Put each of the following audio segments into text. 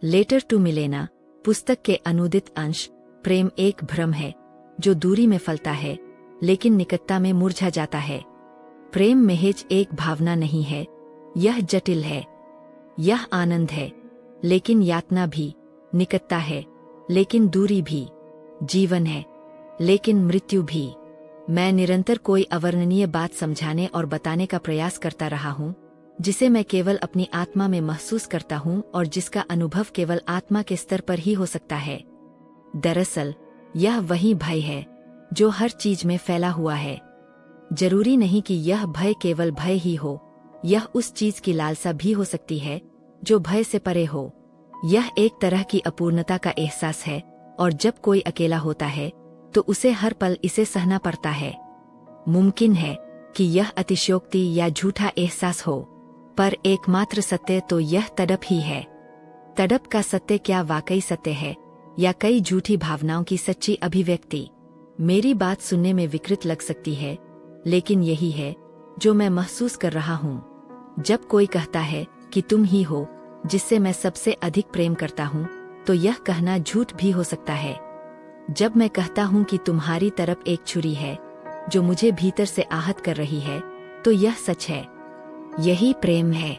Letter to मिलेना पुस्तक के अनुदित अंश। प्रेम एक भ्रम है जो दूरी में फलता है लेकिन निकटता में मुरझा जाता है। प्रेम महज एक भावना नहीं है, यह जटिल है। यह आनंद है लेकिन यातना भी, निकटता है लेकिन दूरी भी, जीवन है लेकिन मृत्यु भी। मैं निरंतर कोई अवर्णनीय बात समझाने और बताने का प्रयास करता रहा हूँ, जिसे मैं केवल अपनी आत्मा में महसूस करता हूँ और जिसका अनुभव केवल आत्मा के स्तर पर ही हो सकता है। दरअसल यह वही भय है जो हर चीज में फैला हुआ है। जरूरी नहीं कि यह भय केवल भय ही हो, यह उस चीज की लालसा भी हो सकती है जो भय से परे हो। यह एक तरह की अपूर्णता का एहसास है और जब कोई अकेला होता है तो उसे हर पल इसे सहना पड़ता है। मुमकिन है कि यह अतिशयोक्ति या झूठा एहसास हो, पर एकमात्र सत्य तो यह तड़प ही है। तड़प का सत्य क्या वाकई सत्य है या कई झूठी भावनाओं की सच्ची अभिव्यक्ति? मेरी बात सुनने में विकृत लग सकती है, लेकिन यही है जो मैं महसूस कर रहा हूँ। जब कोई कहता है कि तुम ही हो जिससे मैं सबसे अधिक प्रेम करता हूँ, तो यह कहना झूठ भी हो सकता है। जब मैं कहता हूँ कि तुम्हारी तरफ एक छुरी है जो मुझे भीतर से आहत कर रही है, तो यह सच है। यही प्रेम है।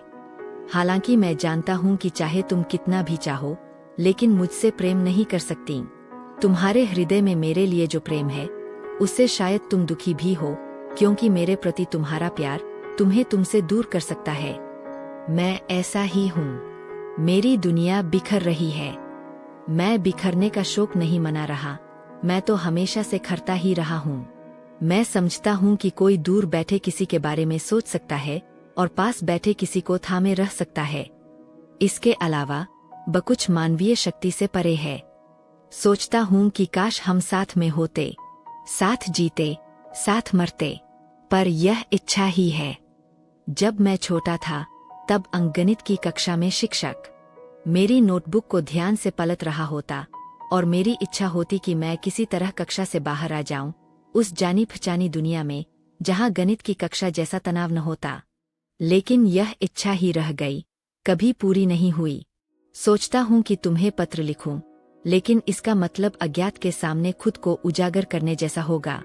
हालांकि मैं जानता हूँ कि चाहे तुम कितना भी चाहो, लेकिन मुझसे प्रेम नहीं कर सकती। तुम्हारे हृदय में मेरे लिए जो प्रेम है, उससे शायद तुम दुखी भी हो, क्योंकि मेरे प्रति तुम्हारा प्यार तुम्हें तुमसे दूर कर सकता है। मैं ऐसा ही हूँ। मेरी दुनिया बिखर रही है। मैं बिखरने का शोक नहीं मना रहा, मैं तो हमेशा से खरता ही रहा हूँ। मैं समझता हूँ कि कोई दूर बैठे किसी के बारे में सोच सकता है और पास बैठे किसी को थामे रह सकता है। इसके अलावा बकुछ मानवीय शक्ति से परे है। सोचता हूँ कि काश हम साथ में होते, साथ जीते, साथ मरते, पर यह इच्छा ही है। जब मैं छोटा था, तब अंकगणित की कक्षा में शिक्षक मेरी नोटबुक को ध्यान से पलट रहा होता और मेरी इच्छा होती कि मैं किसी तरह कक्षा से बाहर आ जाऊं, उस जानी पहचानी दुनिया में जहां गणित की कक्षा जैसा तनाव न होता। लेकिन यह इच्छा ही रह गई, कभी पूरी नहीं हुई। सोचता हूँ कि तुम्हें पत्र लिखूं, लेकिन इसका मतलब अज्ञात के सामने खुद को उजागर करने जैसा होगा।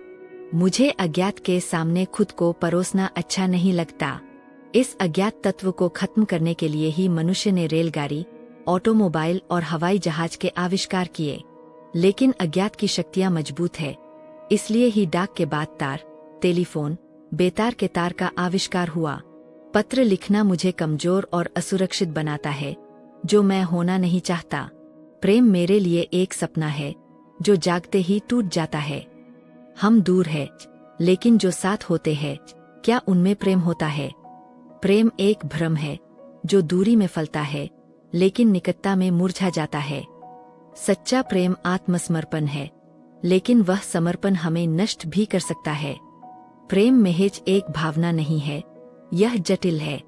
मुझे अज्ञात के सामने खुद को परोसना अच्छा नहीं लगता। इस अज्ञात तत्व को खत्म करने के लिए ही मनुष्य ने रेलगाड़ी, ऑटोमोबाइल और हवाई जहाज के आविष्कार किए। लेकिन अज्ञात की शक्तियां मजबूत है, इसलिए ही डाक के बाद तार, टेलीफोन, बेतार के तार का आविष्कार हुआ। पत्र लिखना मुझे कमजोर और असुरक्षित बनाता है, जो मैं होना नहीं चाहता। प्रेम मेरे लिए एक सपना है जो जागते ही टूट जाता है। हम दूर हैं, लेकिन जो साथ होते हैं, क्या उनमें प्रेम होता है? प्रेम एक भ्रम है जो दूरी में फलता है लेकिन निकटता में मुरझा जाता है। सच्चा प्रेम आत्मसमर्पण है, लेकिन वह समर्पण हमें नष्ट भी कर सकता है। प्रेम महज एक भावना नहीं है, यह जटिल है।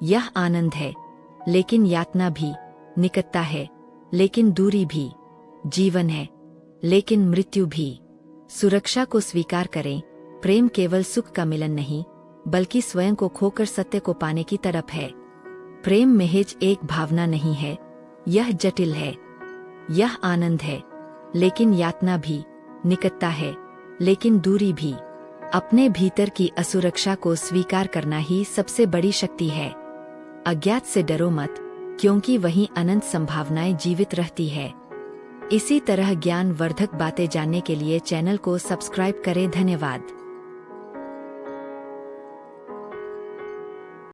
यह आनंद है लेकिन यातना भी, निकटता है लेकिन दूरी भी, जीवन है लेकिन मृत्यु भी। सुरक्षा को स्वीकार करें। प्रेम केवल सुख का मिलन नहीं, बल्कि स्वयं को खोकर सत्य को पाने की तड़प है। प्रेम महज एक भावना नहीं है, यह जटिल है। यह आनंद है लेकिन यातना भी, निकटता है लेकिन दूरी भी। अपने भीतर की असुरक्षा को स्वीकार करना ही सबसे बड़ी शक्ति है। अज्ञात से डरो मत, क्योंकि वहीं अनंत संभावनाएं जीवित रहती है। इसी तरह ज्ञान वर्धक बातें जानने के लिए चैनल को सब्सक्राइब करें। धन्यवाद।